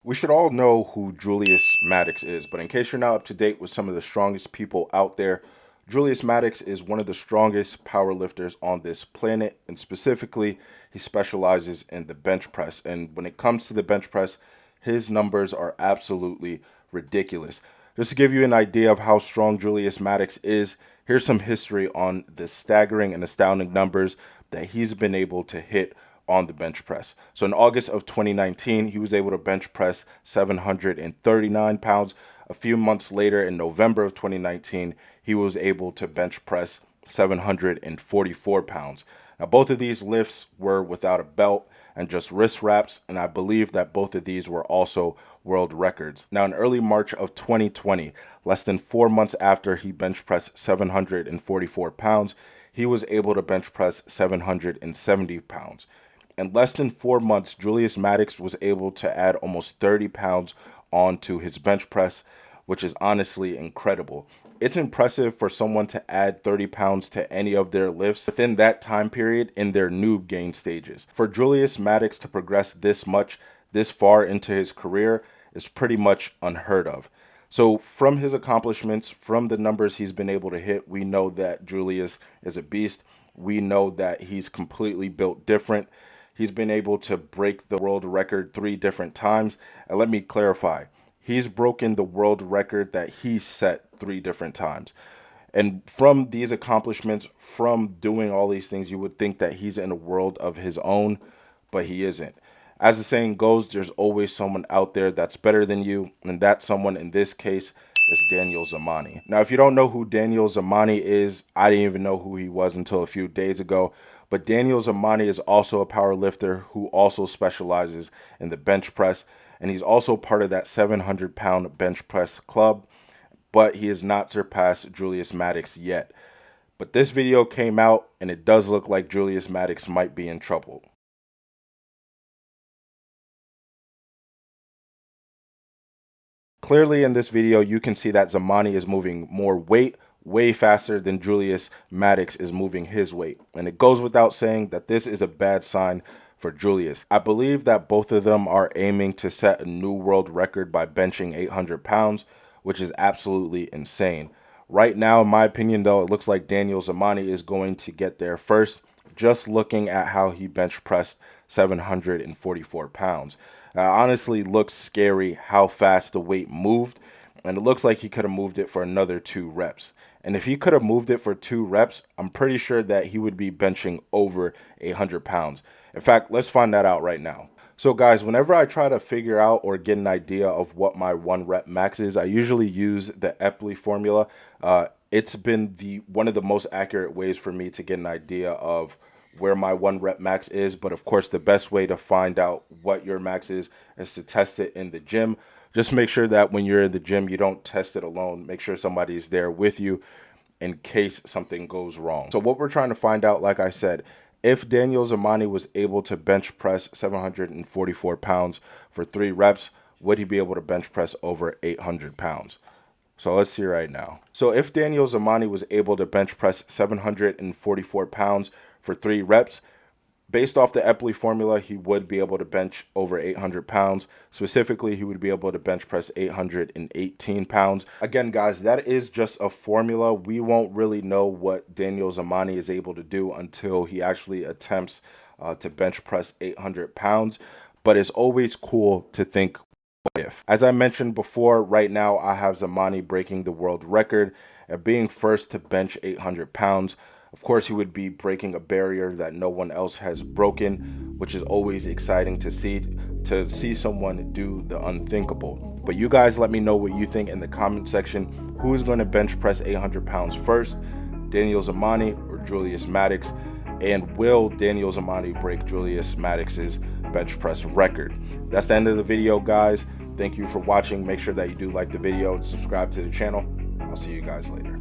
We should all know who Julius Maddox is, but in case you're not up to date with some of the strongest people out there, Julius Maddox is one of the strongest powerlifters on this planet, and specifically, he specializes in the bench press. And when it comes to the bench press, his numbers are absolutely ridiculous. Just to give you an idea of how strong Julius Maddox is, here's some history on the staggering and astounding numbers that he's been able to hit on the bench press. So in August of 2019, he was able to bench press 739 pounds. A few months later, in November of 2019, he was able to bench press 744 pounds. Now, both of these lifts were without a belt and just wrist wraps, and I believe that both of these were also world records. Now, in early March of 2020, less than 4 months after he bench pressed 744 pounds, he was able to bench press 770 pounds. In less than 4 months, Julius Maddox was able to add almost 30 pounds onto his bench press, which is honestly incredible. It's impressive for someone to add 30 pounds to any of their lifts within that time period in their noob gain stages. For Julius Maddox to progress this much, this far into his career is pretty much unheard of. So from his accomplishments, from the numbers he's been able to hit, we know that Julius is a beast. We know that he's completely built different. He's been able to break the world record 3 different times. And let me clarify, he's broken the world record that he set 3 different times. And from these accomplishments, from doing all these things, you would think that he's in a world of his own, but he isn't. As the saying goes, there's always someone out there that's better than you, and that someone in this case is Daniel Zamani. Now, if you don't know who Daniel Zamani is, I didn't even know who he was until a few days ago. But Daniel Zamani is also a power lifter who also specializes in the bench press, and he's also part of that 700-pound bench press club, but he has not surpassed Julius Maddox yet. But this video came out, and it does look like Julius Maddox might be in trouble. Clearly in this video, you can see that Zamani is moving more weight way faster than Julius Maddox is moving his weight. And it goes without saying that this is a bad sign for Julius. I believe that both of them are aiming to set a new world record by benching 800 pounds, which is absolutely insane. Right now, in my opinion, though, it looks like Daniel Zamani is going to get there first, just looking at how he bench pressed 744 pounds. It honestly looks scary how fast the weight moved, and it looks like he could have moved it for another 2 reps. And if he could have moved it for 2 reps, I'm pretty sure that he would be benching over 800 pounds. In fact, let's find that out right now. So guys, whenever I try to figure out or get an idea of what my 1 rep max is, I usually use the Epley formula. It's been one of the most accurate ways for me to get an idea of where my 1 rep max is. But of course, the best way to find out what your max is to test it in the gym. Just make sure that when you're in the gym, you don't test it alone. Make sure somebody's there with you in case something goes wrong. So what we're trying to find out, like I said, if Daniel Zamani was able to bench press 744 pounds for 3 reps, would he be able to bench press over 800 pounds? So let's see right now. So if Daniel Zamani was able to bench press 744 pounds for 3 reps, based off the Epley formula, he would be able to bench over 800 pounds. Specifically, he would be able to bench press 818 pounds. Again, guys, that is just a formula. We won't really know what Daniel Zamani is able to do until he actually attempts to bench press 800 pounds. But it's always cool to think what if. As I mentioned before, right now I have Zamani breaking the world record and being first to bench 800 pounds. Of course, he would be breaking a barrier that no one else has broken, which is always exciting to see someone do the unthinkable. But you guys let me know what you think in the comment section. Who is going to bench press 800 pounds first, Daniel Zamani or Julius Maddox? And will Daniel Zamani break Julius Maddox's bench press record? That's the end of the video, guys. Thank you for watching. Make sure that you do like the video and subscribe to the channel. I'll see you guys later.